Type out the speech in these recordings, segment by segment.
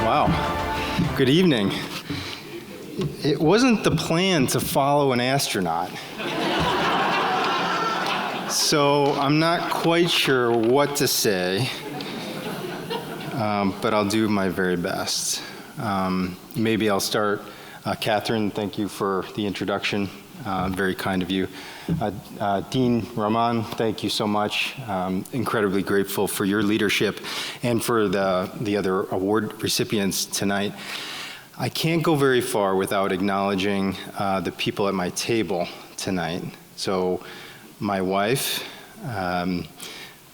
Wow. Good evening. It wasn't the plan to follow an astronaut. So I'm not quite sure what to say, but I'll do my very best. Maybe I'll start. Catherine, thank you for the introduction. Very kind of you. Dean Rahman, thank you so much. Incredibly grateful for your leadership and for the other award recipients tonight. I can't go very far without acknowledging the people at my table tonight. So my wife,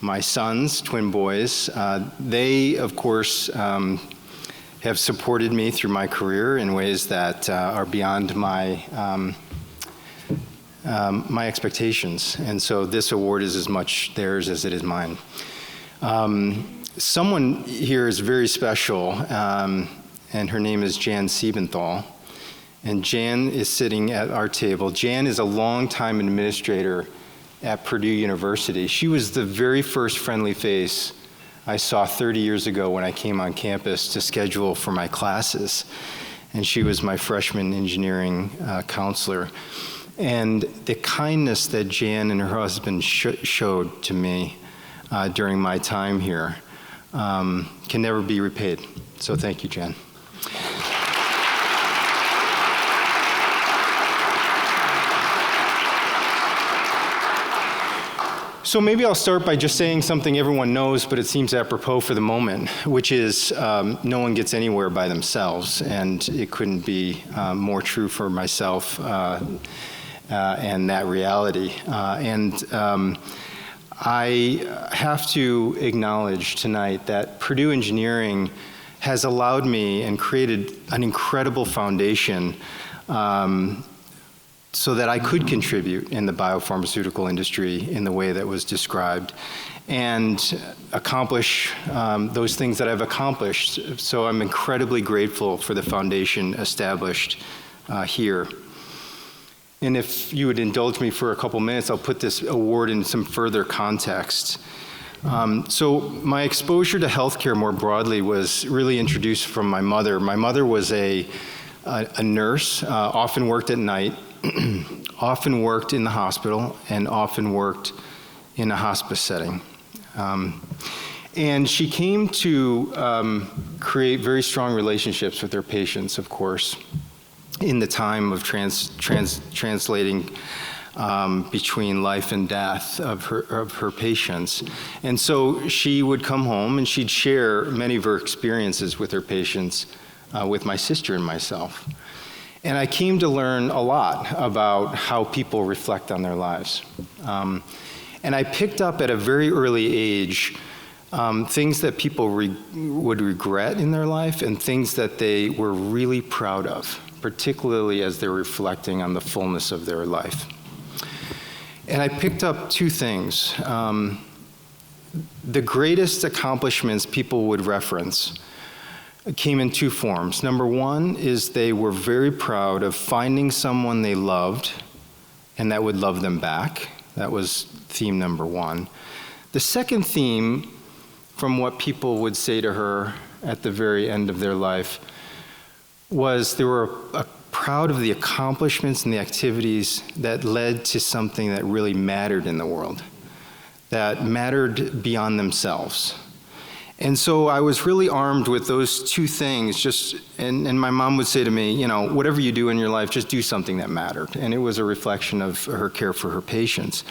my sons, twin boys, they, of course, have supported me through my career in ways that are beyond my expectations. And so this award is as much theirs as it is mine. Someone here is very special, and her name is Jan Siebenthal. And Jan is sitting at our table. Jan is a longtime administrator at Purdue University. She was the very first friendly face I saw 30 years ago when I came on campus to schedule for my classes. And she was my freshman engineering counselor. And the kindness that Jan and her husband showed to me during my time here can never be repaid. So thank you, Jan. So maybe I'll start by just saying something everyone knows, but it seems apropos for the moment, which is no one gets anywhere by themselves, and it couldn't be more true for myself and that reality. I have to acknowledge tonight that Purdue Engineering has allowed me and created an incredible foundation so that I could contribute in the biopharmaceutical industry in the way that was described and accomplish those things that I've accomplished. So I'm incredibly grateful for the foundation established here. And if you would indulge me for a couple minutes, I'll put this award in some further context. So my exposure to healthcare more broadly was really introduced from my mother. My mother was a nurse, often worked at night, often worked in the hospital, and often worked in a hospice setting. And she came to create very strong relationships with her patients, of course, in the time of translating between life and death of her patients. And so she would come home and she'd share many of her experiences with her patients with my sister and myself. And I came to learn a lot about how people reflect on their lives. And I picked up at a very early age things that people would regret in their life and things that they were really proud of, particularly as they're reflecting on the fullness of their life. And I picked up two things. The greatest accomplishments people would reference came in two forms. Number one is they were very proud of finding someone they loved and that would love them back. That was theme number one. The second theme, from what people would say to her at the very end of their life, was they were proud of the accomplishments and the activities that led to something that really mattered in the world, that mattered beyond themselves. And so I was really armed with those two things, and my mom would say to me, you know, whatever you do in your life, just do something that mattered. And it was a reflection of her care for her patients.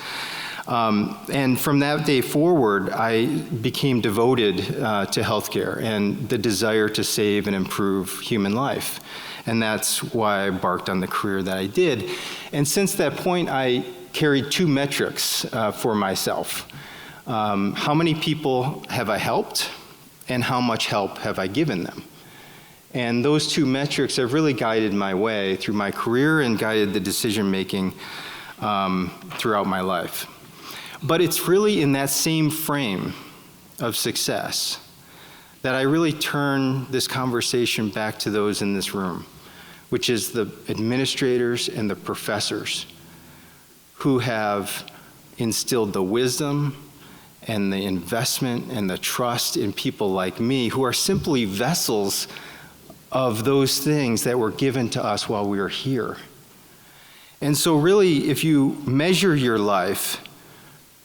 And from that day forward, I became devoted to healthcare and the desire to save and improve human life. And that's why I embarked on the career that I did. And since that point, I carried two metrics for myself. How many people have I helped, and how much help have I given them? And those two metrics have really guided my way through my career and guided the decision-making throughout my life. But it's really in that same frame of success that I really turn this conversation back to those in this room, which is the administrators and the professors who have instilled the wisdom and the investment and the trust in people like me who are simply vessels of those things that were given to us while we were here. And so really, if you measure your life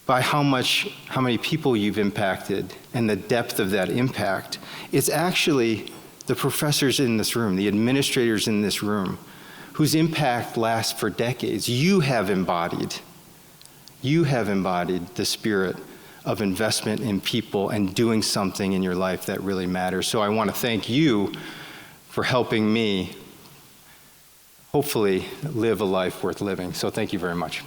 by how many people you've impacted and the depth of that impact, it's actually the professors in this room, the administrators in this room, whose impact lasts for decades. You have embodied the spirit of investment in people and doing something in your life that really matters. So I want to thank you for helping me hopefully live a life worth living. So thank you very much.